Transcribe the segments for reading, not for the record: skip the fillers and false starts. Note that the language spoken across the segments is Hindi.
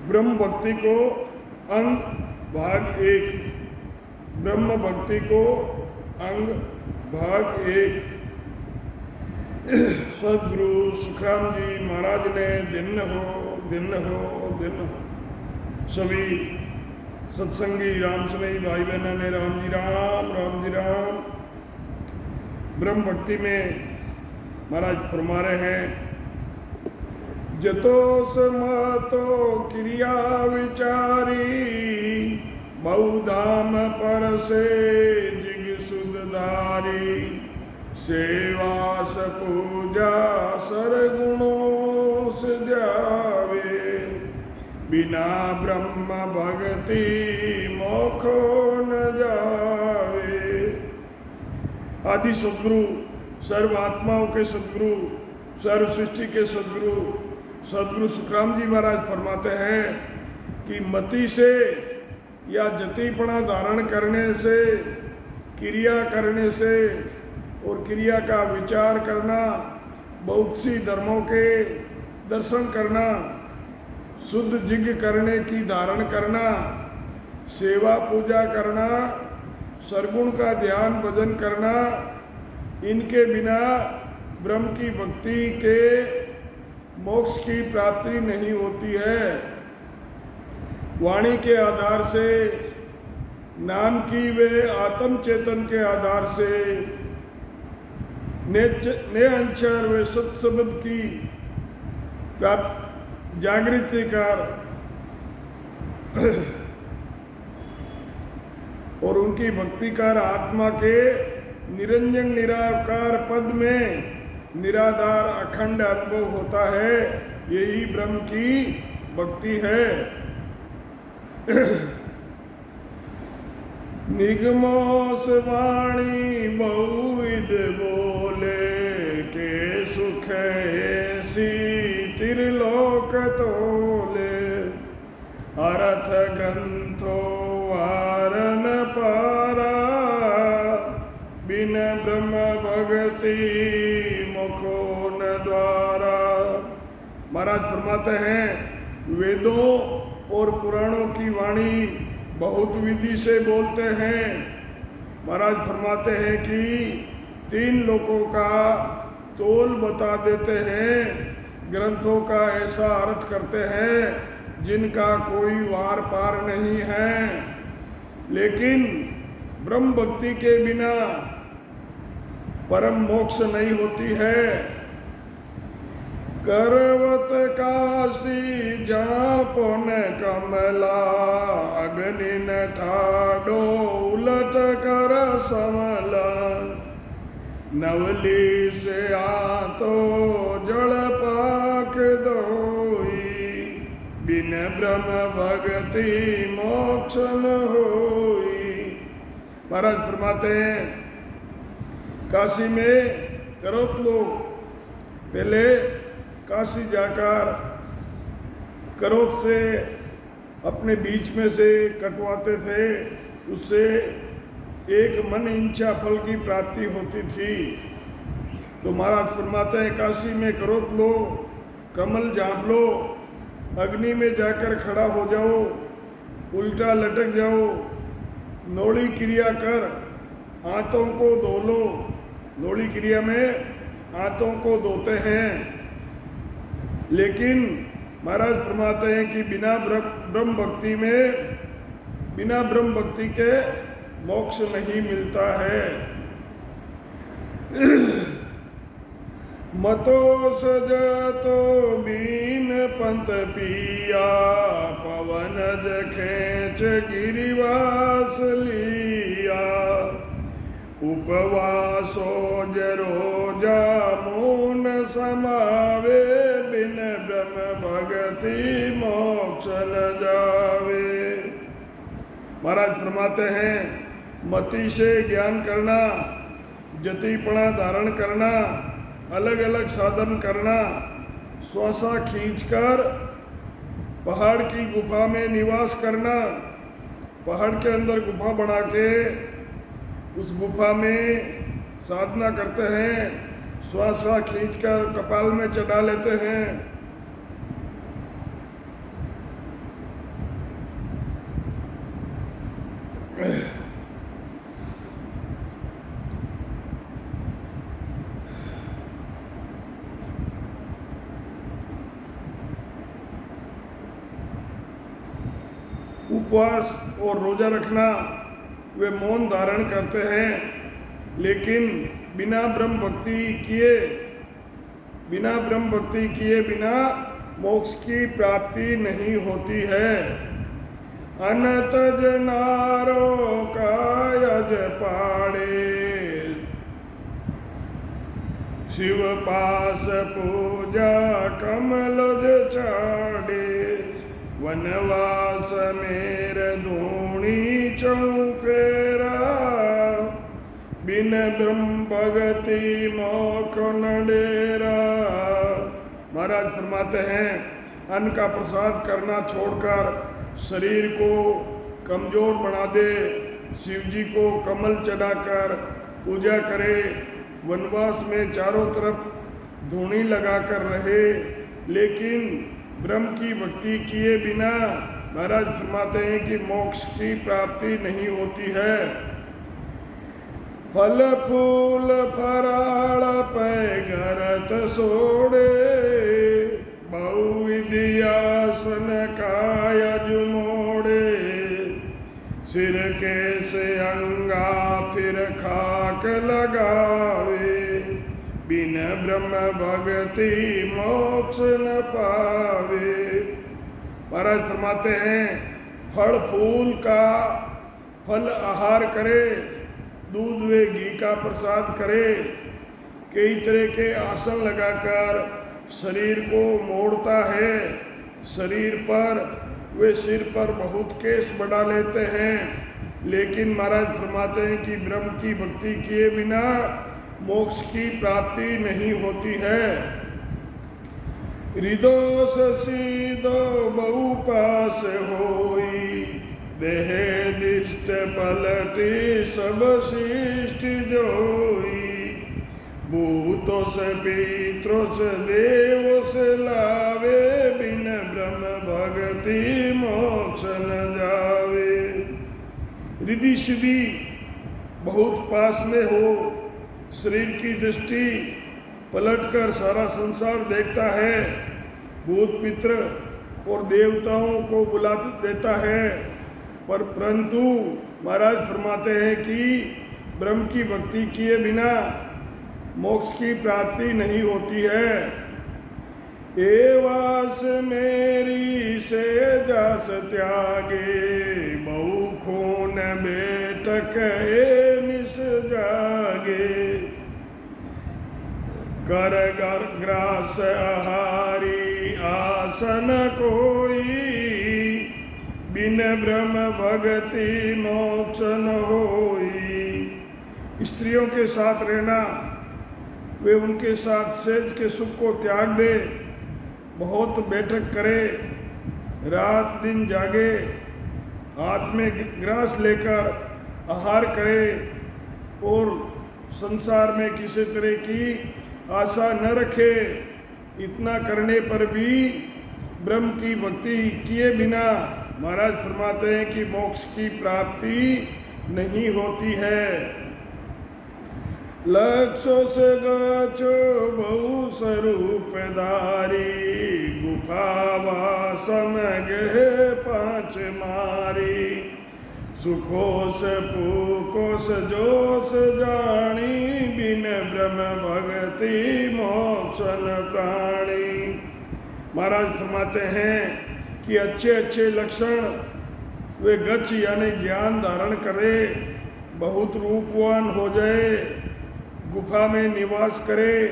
ब्रह्म भक्ति को अंग भाग 1, ब्रह्म भक्ति को अंग भाग 1 सदगुरु सुखराम जी महाराज ने दिन हो सभी सत्संगी राम स्नेही भाई बहनों ने राम जी राम। ब्रह्म भक्ति में महाराज फरमा रहे हैं, जतो समतो क्रिया विचारी बहुधाम पर से जिग सुधारी सेवास पूजा सरगुणों से जावे बिना ब्रह्म भक्ति मोखो न जावे। आदि सदगुरु, सर्व आत्माओं के सदगुरु, सर्व सृष्टि के सदगुरु सुखराम जी महाराज फरमाते हैं कि मति से या जतिपना धारण करने से, क्रिया करने से और क्रिया का विचार करना, बहुत सी धर्मों के दर्शन करना, शुद्ध जिज्ञ करने की धारण करना, सेवा पूजा करना, सरगुण का ध्यान भजन करना, इनके बिना ब्रह्म की भक्ति के मोक्ष की प्राप्ति नहीं होती है। वाणी के आधार से, नाम की वे आत्म चेतन के आधार से, ने अंचर वे सत्सबद की जागृति कर और उनकी भक्ति कर आत्मा के निरंजन निराकार पद में निराधार अखंड अनुभव होता है। यही ब्रह्म की भक्ति है। निगमोस वाणी बहुविध बोले के सुख ऐसी त्रिलोक तोले अर्थ ग्रंथो वारन पारा बिन ब्रह्म भक्ति मुखो न द्वारा। महाराज फरमाते हैं, वेदों और पुराणों की वाणी बहुत विधि से बोलते हैं। महाराज फरमाते हैं कि 3 लोकों का तोल बता देते हैं, ग्रंथों का ऐसा अर्थ करते हैं जिनका कोई वार पार नहीं है। लेकिन ब्रह्म भक्ति के बिना परम मोक्ष नहीं होती है। करवत काशी जापन कमला अग्नि न ठाडो उलट कर समला नवली से आतो जल पाक दोई बिन ब्रह्म भक्ति मोक्ष न होई। महाराज फरमाते हैं, काशी में करोत लोग पहले काशी जाकर करोत से अपने बीच में से कटवाते थे, उससे एक मन इच्छा फल की प्राप्ति होती थी। तो महाराज फरमाते हैं, काशी में करोत लो, कमल जाप लो, अग्नि में जाकर खड़ा हो जाओ, उल्टा लटक जाओ, नौड़ी क्रिया कर हाथों को धो लो। नौड़ी क्रिया में हाथों को धोते हैं। लेकिन महाराज फरमाते हैं कि बिना ब्रह्म भक्ति में, बिना ब्रह्म भक्ति के मोक्ष नहीं मिलता है। मतो सजतो बीन पंत पिया पवन खेच गिरिवास लिया उपवासो जरोजा मून समावे बिन ब्रह्म भगति मोक्ष न जावे। महाराज फरमाते हैं, मति से ज्ञान करना, जतिपना धारण करना, अलग अलग साधन करना, श्वासा खींचकर पहाड़ की गुफा में निवास करना, पहाड़ के अंदर गुफा बना के उस गुफा में साधना करते हैं, श्वासा खींचकर कपाल में चढ़ा लेते हैं, उपवास और रोज़ा रखना, वे मौन धारण करते हैं, लेकिन बिना ब्रह्म भक्ति किए बिना मोक्ष की प्राप्ति नहीं होती है। अनत जनारो कायज पाड़े, शिव पास पूजा कमलज चाड़े, वनवास मेर धूणी चौफेरा, बिन ब्रह्म भगति मोख न डेरा। महाराज फरमाते हैं, अन्न का प्रसाद करना छोड़कर शरीर को कमजोर बना दे, शिव जी को कमल चढ़ाकर पूजा करे, वनवास में चारों तरफ धूनी लगाकर रहे, लेकिन ब्रह्म की भक्ति किए बिना महाराज फरमाते हैं कि मोक्ष की प्राप्ति नहीं होती है। फल फूल फराळ पै गरत सोड़े, बहुविधियासन कायज मोड़े, सिर के से अंगा फिर खाक लगावे, बिन ब्रह्म भगति मोक्ष न पावे। महाराज फरमाते हैं, फल फूल का फल आहार करे, दूध व घी का प्रसाद करे, कई तरह के आसन लगाकर शरीर को मोड़ता है, शरीर पर वे सिर पर बहुत केश बढ़ा लेते हैं, लेकिन महाराज फरमाते हैं कि ब्रह्म की भक्ति किए बिना मोक्ष की प्राप्ति नहीं होती है। हृदय सीधो बहु पास होई, देह दिष्ट पलटी सब शिष्ट जोई, भूतों से पित्रों से देवों से लावे, बिन ब्रह्म भगति मोक्ष न जावे। रिद्धि सिद्धि बहुत पास में हो, शरीर की दृष्टि पलटकर सारा संसार देखता है, भूत पित्र और देवताओं को बुला देता है, पर परंतु महाराज फरमाते हैं कि ब्रह्म की भक्ति किए बिना मोक्ष की प्राप्ति नहीं होती है। एवास मेरी से जास त्यागे, बहु खून बेटक ए निस जागे, कर ग्रास आहारी आसन कोई, बिन ब्रह्म भगति मोक्ष न होई। स्त्रियों के साथ रहना, वे उनके साथ सेज के सुख को त्याग दे, बहुत बैठक करे, रात दिन जागे, हाथ में ग्रास लेकर आहार करे और संसार में किसी तरह की आशा न रखे। इतना करने पर भी ब्रह्म की भक्ति किए बिना महाराज फरमाते हैं कि मोक्ष की प्राप्ति नहीं होती है। लक्ष्य से गचो बहु स्वरूपधारी, गुफा वासन गहे पांच मारी, सुखोस पुकोस जोस जानी, बिन ब्रह्म भगति मोक्ष न प्राणी। महाराज फरमाते हैं कि अच्छे अच्छे लक्षण वे गच्छ यानी ज्ञान धारण करे, बहुत रूपवान हो जाए, गुफा में निवास करे,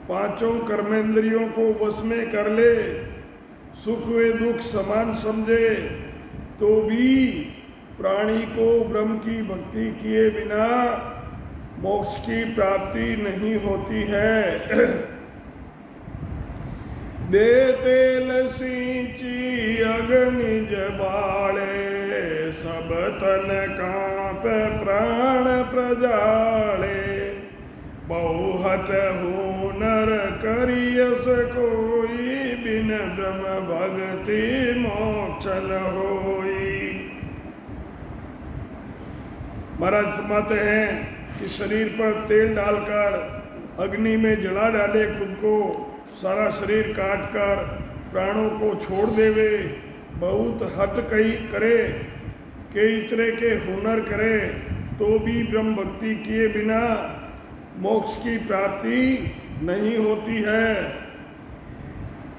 पांचों कर्मेंद्रियों को वश में कर ले, सुख व दुख समान समझे, तो भी प्राणी को ब्रह्म की भक्ति किए बिना मोक्ष की प्राप्ति नहीं होती है। दे तेल सींची अग्नि जबाले, सब तन कांप प्राण प्रजाले, बहुहट हो नर करियस कोई, बिन ब्रह्म भगति मोक्ष न होई। महाराज फरमाते हैं कि शरीर पर तेल डालकर अग्नि में जला डाले खुद को, सारा शरीर काट कर प्राणों को छोड़ देवे, बहुत हट कई करे, कई तरह के हुनर करे, तो भी ब्रह्म भक्ति किए बिना मोक्ष की प्राप्ति नहीं होती है।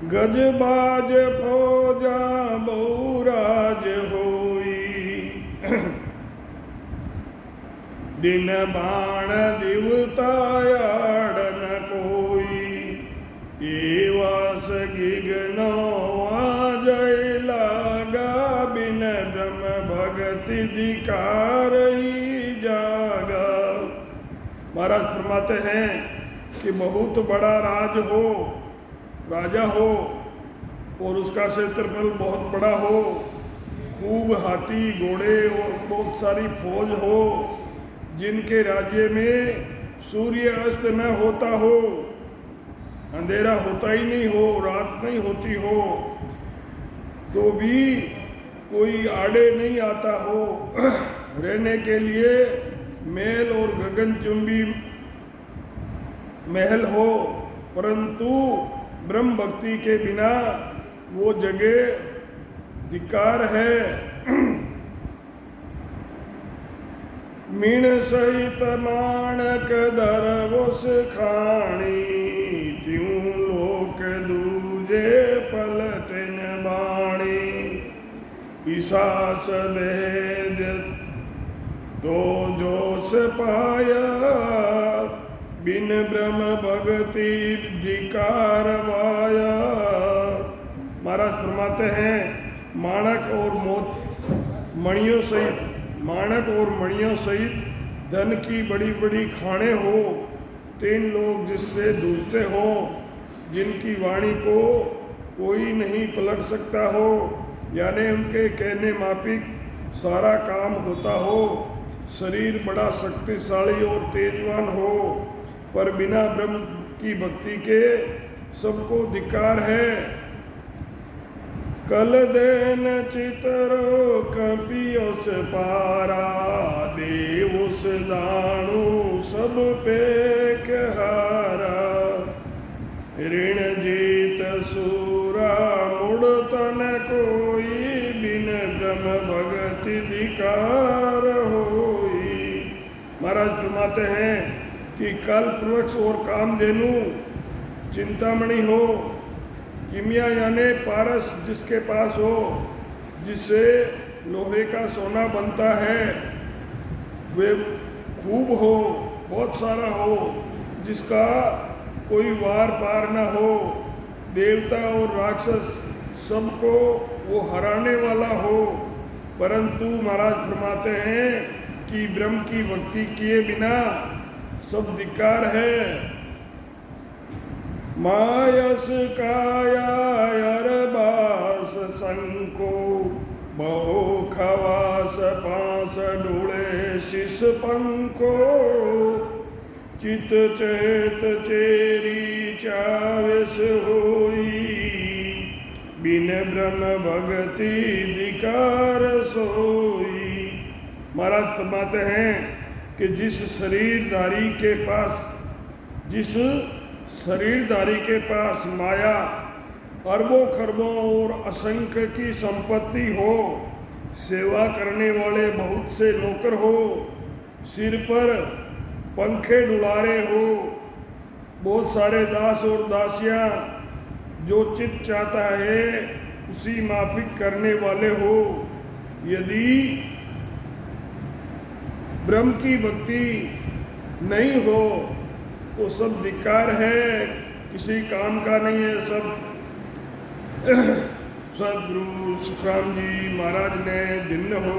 गजबाज फौजा बहुराज होई, दिन बाण दिवतायाड़ न कोई, एवास गिगनो जय लागा, बिन ब्रह्म भगति धिकार ही जागा। महाराज फरमाते हैं कि बहुत बड़ा राज हो, राजा हो और उसका क्षेत्रफल बहुत बड़ा हो, खूब हाथी घोड़े और बहुत सारी फौज हो, जिनके राज्य में सूर्य अस्त न होता हो, अंधेरा होता ही नहीं हो, रात नहीं होती हो, तो भी कोई आड़े नहीं आता हो, रहने के लिए महल और गगनचुंबी महल हो, परंतु ब्रह्म भक्ति के बिना वो जगह धिक्कार है। मीण सहित माणक दरवोस खाणी, त्यों लोक दूजे पलटन बाणी, ईसास भेद तो जोश पाया, बिन ब्रह्म भक्ति धिकार वाया। महाराज फरमाते हैं माणक और मणियों सहित, माणक और मणियों सहित धन की बड़ी बड़ी खाने हो, तीन लोग जिससे दूसरे हो, जिनकी वाणी को कोई नहीं पलट सकता हो, यानी उनके कहने माफिक सारा काम होता हो, शरीर बड़ा शक्तिशाली और तेजवान हो, पर बिना ब्रह्म की भक्ति के सबको धिक्कार है। कल देन चितरो कपियोस पारा, देवोस दाणु सब पेक हारा, ऋण जीत सूरा मुड़ तन कोई, बिन ब्रह्म भगति धिकार होई। महाराज फरमाते हैं कि कल्प वृक्ष और कामधेनु, चिंतामणि हो, किमिया यानी पारस जिसके पास हो, जिससे लोहे का सोना बनता है, वे खूब हो, बहुत सारा हो, जिसका कोई वार पार न हो, देवता और राक्षस सबको वो हराने वाला हो, परंतु महाराज फरमाते हैं कि ब्रह्म की भक्ति किए बिना सब धिक्कार है। मायस काया अरबास संको, बहु खवास पास डूले शिष पंको, चित चेत चेरी चाविस होई, बिन ब्रह्म भगति धिकार सोई। महाराज फरमाते हैं कि जिस शरीरधारी के पास माया अरबों खरबों और असंख्य की संपत्ति हो, सेवा करने वाले बहुत से नौकर हो, सिर पर पंखे डुलारे हो, बहुत सारे दास और दासियां जो चित चाहता है उसी माफिक करने वाले हो, यदि ब्रह्म की भक्ति नहीं हो तो सब धिक्कार है, किसी काम का नहीं है। सब सदगुरु सुखराम जी महाराज ने दिन हो